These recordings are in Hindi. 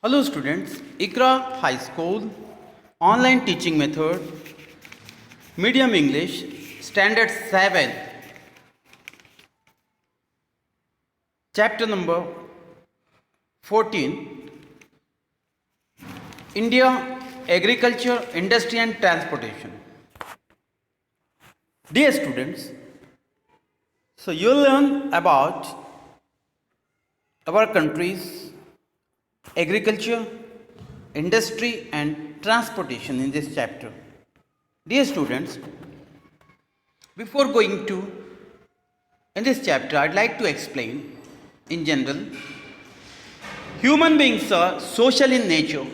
Hello students, ICRA High School, online teaching method, medium English, standard 7, chapter number 14, India, Agriculture, Industry and Transportation. Dear students, so you'll learn about our country's agriculture, industry and transportation in this chapter. Dear students, before going to in this chapter, I'd like to explain in general, human beings are social in nature.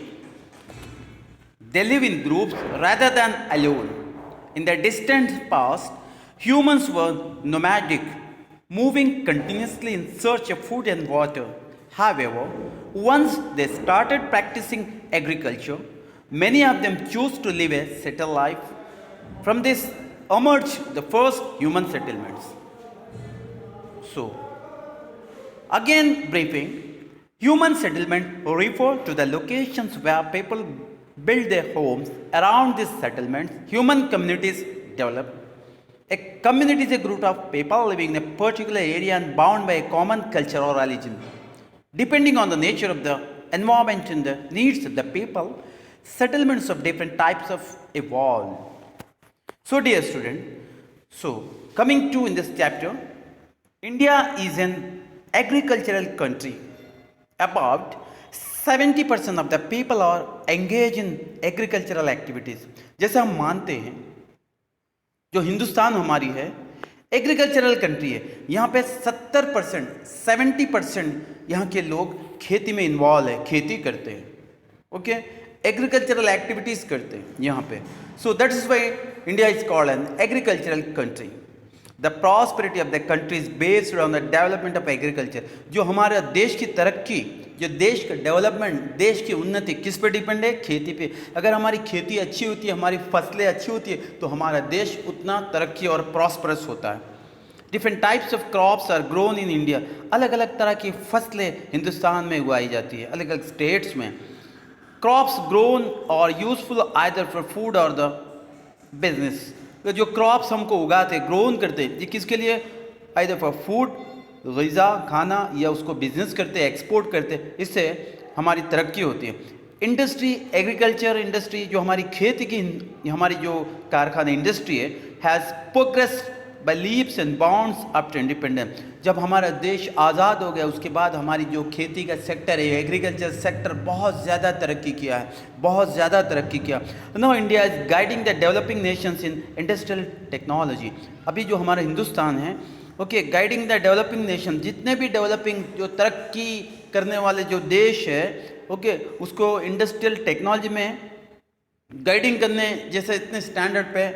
They live in groups rather than alone. In the distant past, humans were nomadic, moving continuously in search of food and water. However, once they started practicing agriculture, many of them chose to live a settled life. From this emerged the first human settlements. So, again briefing, human settlement refer to the locations where people build their homes. Around these settlements, human communities develop. A community is a group of people living in a particular area and bound by a common culture or religion. Depending on the nature of the environment and the needs of the people, settlements of different types of evolve. So dear student, coming to in this chapter, India is an agricultural country. About 70% of the people are engaged in agricultural activities. जैसे हम मानते हैं जो हिंदुस्तान हमारी है एग्रीकल्चरल कंट्री है, यहाँ पे 70% 70% यहाँ के लोग खेती में इन्वॉल्व है, खेती करते हैं, ओके, एग्रीकल्चरल एक्टिविटीज करते हैं यहाँ पे. So that is why India is called an agricultural country. The prosperity of the country is based on the development of agriculture. जो हमारा देश की तरक्की, जो देश का डेवलपमेंट, देश की उन्नति किस पे डिपेंड है? खेती पे. अगर हमारी खेती अच्छी होती है, हमारी फसलें अच्छी होती है, तो हमारा देश उतना तरक्की और प्रॉस्परस होता है. Different types of crops are grown in India. अलग अलग तरह की फसलें हिंदुस्तान में उगाई जाती है, अलग अलग स्टेट्स में. क्रॉप्स ग्रोन और यूजफुल आइदर फॉर फूड और द बिजनेस. जो क्रॉप्स हमको उगाते, ग्रोन करते, ये किसके लिए? आइदर फॉर फूड, ग़िज़ा, खाना, या उसको बिजनेस करते, एक्सपोर्ट करते, इससे हमारी तरक्की होती है. इंडस्ट्री, एग्रीकल्चर इंडस्ट्री, जो हमारी खेती की हमारी जो कारखाना इंडस्ट्री है, has progress by leaps and bounds up to independence. जब हमारा देश आज़ाद हो गया उसके बाद हमारी जो खेती का सेक्टर है, एग्रीकल्चर सेक्टर बहुत ज़्यादा तरक्की किया है, बहुत ज़्यादा तरक्की किया. No India is guiding the developing nations in industrial technology. अभी जो हमारा हिंदुस्तान है, okay, guiding the developing nation, जितने भी डेवलपिंग जो तरक्की करने वाले जो देश है, ओके, उसको इंडस्ट्रियल टेक्नोलॉजी में गाइडिंग करने जैसे इतने स्टैंडर्ड पे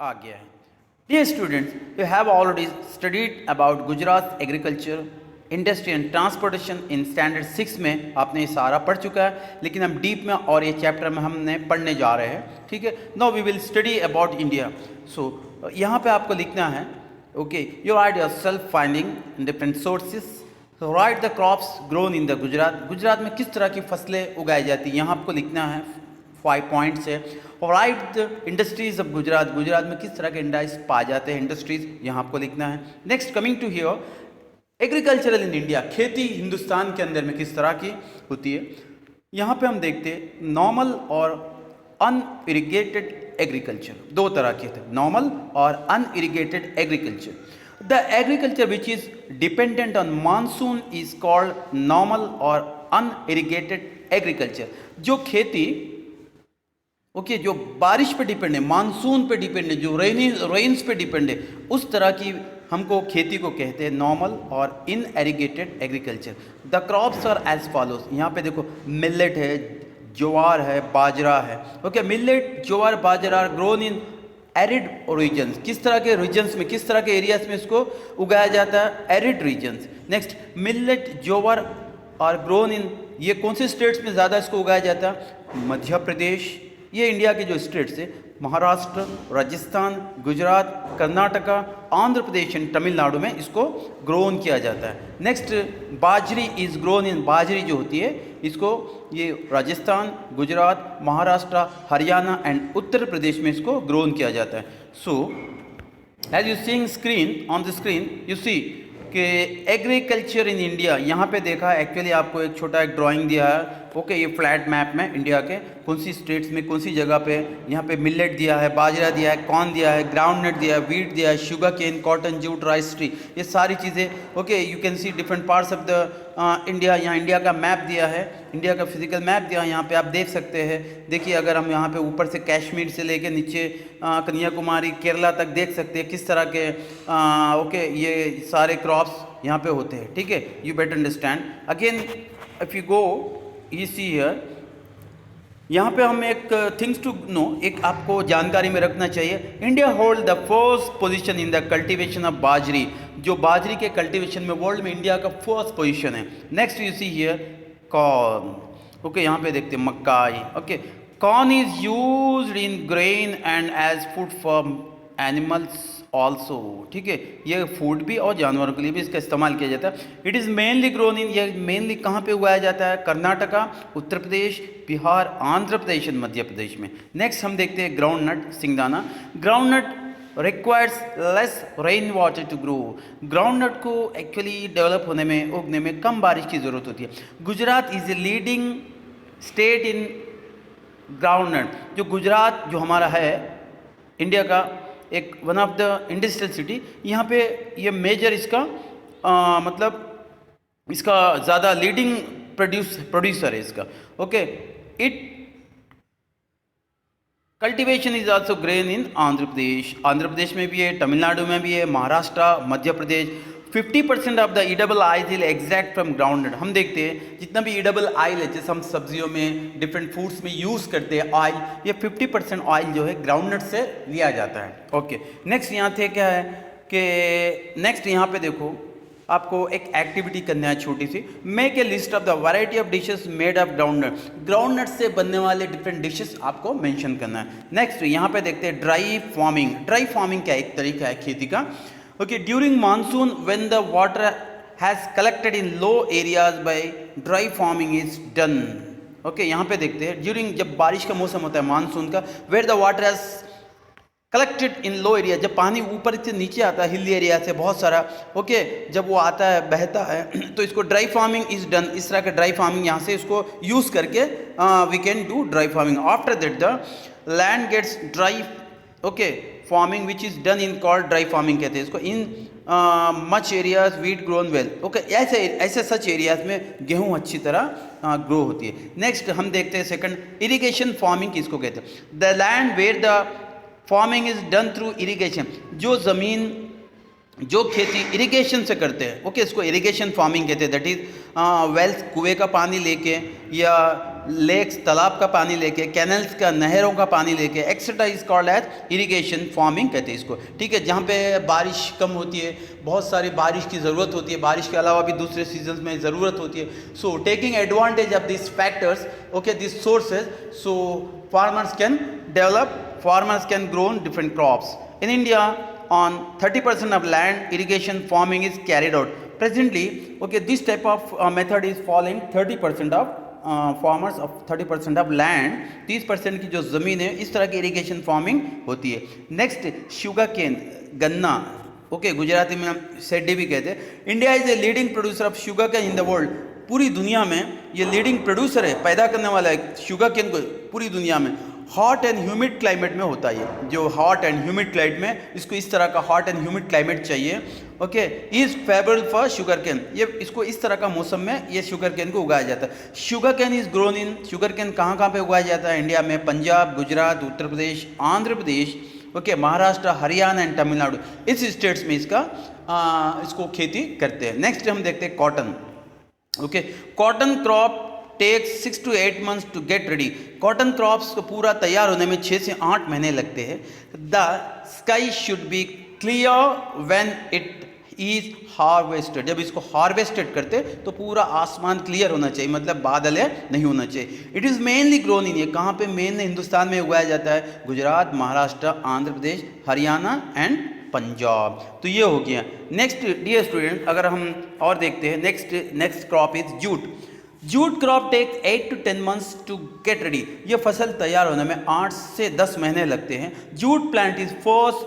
आ गया है. Dear students, you have already studied about Gujarat agriculture, industry and transportation in standard 6 में. आपने ये सारा पढ़ चुका है, लेकिन हम डीप में और ये चैप्टर में हमने पढ़ने जा रहे हैं, ठीक है. Now we will study about India. So यहाँ पे आपको लिखना है, okay, you write yourself finding in different sources. So write the crops grown in the Gujarat. Gujarat में किस तरह की फसलें उगाई जाती हैं, यहाँ आपको लिखना है. 5 पॉइंट्स है. और right the industries of Gujarat, Gujarat में किस तरह के इंडस्ट्रीज पाए जाते हैं, इंडस्ट्रीज यहाँ आपको लिखना है. Next, coming to here, agricultural in India, खेती हिंदुस्तान के अंदर में किस तरह की होती है. यहाँ पे हम देखते हैं नॉर्मल और अनइरिगेटेड एग्रीकल्चर. दो तरह के थे, नॉर्मल और unirrigated agriculture. The agriculture which is dependent on monsoon is called normal और अनइरिगेटेड एग्रीकल्चर. जो खेती, ओके, जो बारिश पे डिपेंड है, मानसून पे डिपेंड है, जो रेन्स पे डिपेंड है, उस तरह की हमको खेती को कहते हैं नॉर्मल और unirrigated agriculture. The crops are as follows. यहाँ पे देखो, मिलेट है, ज्वार है, बाजरा है, okay. Millet, jowar, bajra grown in arid regions. किस तरह के रीजन्स में, किस तरह के एरियाज में इसको उगाया जाता है? Arid regions. Next, millet, jowar और ग्रोन इन, ये कौन से स्टेट्स में ज़्यादा इसको उगाया जाता है? मध्य प्रदेश, ये इंडिया के जो स्टेट्स है, महाराष्ट्र, राजस्थान, गुजरात, कर्नाटका, आंध्र प्रदेश एंड तमिलनाडु में इसको ग्रोन किया जाता है। नेक्स्ट बाजरी इज़ ग्रोन इन, बाजरी जो होती है इसको ये राजस्थान, गुजरात, महाराष्ट्र, हरियाणा एंड उत्तर प्रदेश में इसको ग्रोन किया जाता है। So as you seeing screen, on the screen you see कि एग्रीकल्चर इन इंडिया, यहाँ पे देखा एक्चुअली आपको एक छोटा एक ड्राइंग दिया है। ओके, ये फ्लैट मैप में इंडिया के कौन सी स्टेट्स में कौन सी जगह पे, यहाँ पे मिलेट दिया है, बाजरा दिया है, कॉर्न दिया है, ग्राउंड नट दिया है, वीट दिया है, sugarcane, cotton, jute, rice tree, ये सारी चीज़ें। Okay, you can see different parts of the India. यहाँ इंडिया का मैप दिया है, इंडिया का फिजिकल मैप दिया है, यहाँ पे आप देख सकते हैं। देखिए अगर हम यहाँ पे ऊपर से कश्मीर से लेके नीचे कन्याकुमारी, केरला तक देख सकते हैं किस तरह के ओके ये सारे क्रॉप्स यहाँ पे होते हैं। ठीक है, you better understand. Again if you go you see here, यहाँ पे हम एक थिंग्स टू नो, एक आपको जानकारी में रखना चाहिए। India hold the first position in the cultivation of बाजरी, जो बाजरी के कल्टीवेशन में वर्ल्ड में इंडिया का फर्स्ट पोजीशन है। Next you see here corn. Okay, यहाँ पे देखते हैं मक्काई। Okay, corn is used in grain and as food for animals also. ठीक है, ये फूड भी और जानवरों के लिए भी इसका इस्तेमाल किया जाता है। It is mainly grown in, ये मेनली कहाँ पे उगाया जाता है? कर्नाटका, उत्तर प्रदेश, बिहार, आंध्र प्रदेश और मध्य प्रदेश में। नेक्स्ट हम देखते हैं ग्राउंड नट, सिंगदाना। Groundnut requires less rain water to grow. Groundnut को एक्चुअली डेवलप होने में, उगने में कम बारिश की ज़रूरत होती है। Gujarat is a leading state in groundnut. जो गुजरात जो हमारा है इंडिया का एक one of the industrial city, यहाँ पे ये मेजर इसका मतलब इसका ज़्यादा लीडिंग प्रोड्यूसर है इसका। Okay, it cultivation is also grain in Andhra Pradesh. Andhra Pradesh में भी है, तमिलनाडु में भी है, Maharashtra, Madhya Pradesh. 50% of the edible oil is exact from groundnut. हम देखते हैं जितना भी ईडेबल ऑयल है, जैसे हम सब्जियों में, डिफरेंट फूड्स में यूज़ करते हैं ऑयल, ये 50% ऑयल जो है ग्राउंड नट से लिया जाता है। ओके, नेक्स्ट यहाँ थे क्या है कि नेक्स्ट यहाँ पे देखो आपको एक एक्टिविटी करना है छोटी सी। Make a list of the variety of dishes made of groundnut. Groundnut से बनने वाले डिफरेंट डिशेस आपको मेंशन करना है। नेक्स्ट यहाँ पे देखते हैं ड्राई फार्मिंग। ड्राई फार्मिंग क्या एक तरीका है खेती का। Okay, during monsoon when the water has collected in low areas by dry farming is done. Okay, यहाँ पे देखते हैं ड्यूरिंग, जब बारिश का मौसम होता है मानसून का, where the water has collected in low area, जब पानी ऊपर से नीचे आता है हिल एरिया से बहुत सारा, ओके जब वो आता है बहता है तो इसको ड्राई फार्मिंग इज डन। इस तरह का ड्राई फार्मिंग यहाँ से इसको यूज़ करके we can do dry farming. After that the land gets dry, okay farming which is done in called dry farming कहते हैं इसको। In much areas wheat grown well. Okay, ऐसे सच एरियाज में गेहूं अच्छी तरह ग्रो होती है। नेक्स्ट हम देखते हैं सेकंड, इरिगेशन फार्मिंग किसको कहते हैं? The land where the farming is done through irrigation. जो ज़मीन, जो खेती इरिगेशन से करते हैं, ओके इसको इरिगेशन फार्मिंग कहते हैं। दैट इज वेल्स, कुएं का पानी लेके, या लेक्स, तालाब का पानी लेके, कैनल्स का, नहरों का पानी लेके, etcetera is called as irrigation farming कहते हैं इसको। ठीक है, जहाँ पे बारिश कम होती है, बहुत सारी बारिश की ज़रूरत होती है, बारिश के अलावा भी दूसरे सीजन्स में ज़रूरत होती है। So taking advantage of this factors, okay this sources, so farmers can develop, farmers can grow different crops. In India, on 30% of land, irrigation farming is carried out. Presently, okay, this type of method is following 30% of farmers of 30% of land, 30% की जो ज़मीन है इस तरह की इरिगेशन फार्मिंग होती है। नेक्स्ट शुगर केन, गन्ना, ओके गुजराती में हम सेड्डी भी कहते हैं। India is a leading producer of sugarcane in the world. पूरी दुनिया में ये लीडिंग प्रोड्यूसर है, पैदा करने वाला है शुगर केन को पूरी दुनिया में। हॉट एंड ह्यूमिड क्लाइमेट में होता है, जो हॉट एंड ह्यूमिड क्लाइमेट में, इसको इस तरह का हॉट एंड ह्यूमिड क्लाइमेट चाहिए। Okay, is favourable for sugarcane. ये इसको इस तरह का मौसम में ये शुगर केन को उगाया जाता है। Sugarcane is grown in, sugarcane कहाँ कहाँ पे उगाया जाता है इंडिया में? पंजाब, गुजरात, उत्तर प्रदेश, आंध्र प्रदेश, ओके महाराष्ट्र, हरियाणा एंड तमिलनाडु, इस स्टेट्स में इसको खेती करते हैं। नेक्स्ट हम देखते हैं cotton. Okay, cotton crop takes 6 to 8 months to get ready. Cotton crops को पूरा तैयार होने में 6 से 8 महीने लगते हैं। The sky should be clear when it is harvested. जब इसको हार्वेस्टेड करते तो पूरा आसमान क्लियर होना चाहिए, मतलब बादल है नहीं होना चाहिए। It is mainly grown in, ये कहाँ पे मेन हिंदुस्तान में उगाया जाता है? गुजरात, महाराष्ट्र, आंध्र प्रदेश, हरियाणा एंड पंजाब। तो ये हो गया। नेक्स्ट डियर स्टूडेंट, अगर हम और देखते हैं, next crop is jute. Jute crop takes 8 to 10 months to get ready. ये फसल तैयार होने में 8 से 10 महीने लगते हैं। Jute plant is first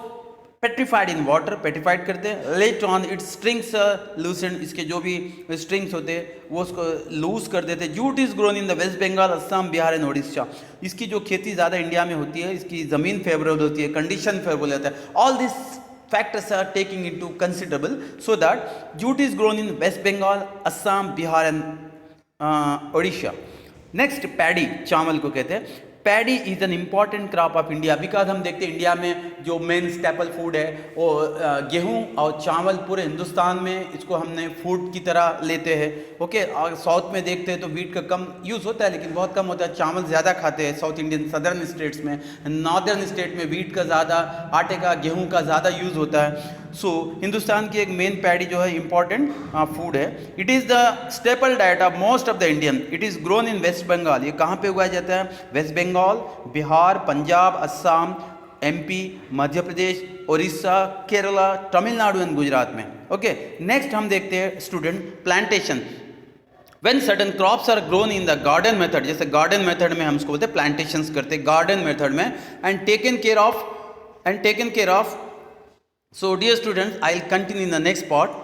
petrified in water, petrified करते हैं। लेट ऑन इट्स स्ट्रिंग्स लूसेंड, इसके जो भी स्ट्रिंग्स होते हैं वो उसको लूज कर देते हैं। Jute is grown in the West Bengal, Assam, Bihar and Orissa. इसकी जो खेती ज़्यादा इंडिया में होती है, इसकी ज़मीन फेवरेबल होती है, कंडीशन फेवरेबल होता है। All this factors are taking into considerable, so that jute is grown in West Bengal, Assam, Bihar and Odisha. Next, paddy, चावल को कहते हैं। Paddy is an important crop of India, because हम देखते हैं इंडिया में जो मेन स्टेपल फूड है वो गेहूं और चावल, पूरे हिंदुस्तान में इसको हमने फूड की तरह लेते हैं। ओके, और साउथ में देखते हैं तो वीट का कम यूज़ होता है, लेकिन बहुत कम होता है। चावल ज़्यादा खाते हैं साउथ इंडियन सदर्न स्टेट्स में, नॉर्दर्न स्टेट में वीट का ज़्यादा, आटे का, गेहूँ का ज़्यादा यूज़ होता है। सो हिंदुस्तान की एक मेन पैडी जो है इम्पॉर्टेंट फूड है। It is the staple diet of most of the Indian. It is grown in West Bengal. ये कहाँ पे उगाया जाता है? West Bengal, Bihar, Punjab, Assam, MP, Madhya Pradesh, Orissa, Kerala, Tamil Nadu and Gujarat में। ओके, नेक्स्ट हम देखते हैं student plantation. When certain crops are grown in the garden method, जैसे गार्डन मेथड में हम इसको बोलते हैं प्लांटेशंस करते हैं गार्डन मेथड में, and taken care of. So dear students, I'll continue in the next part.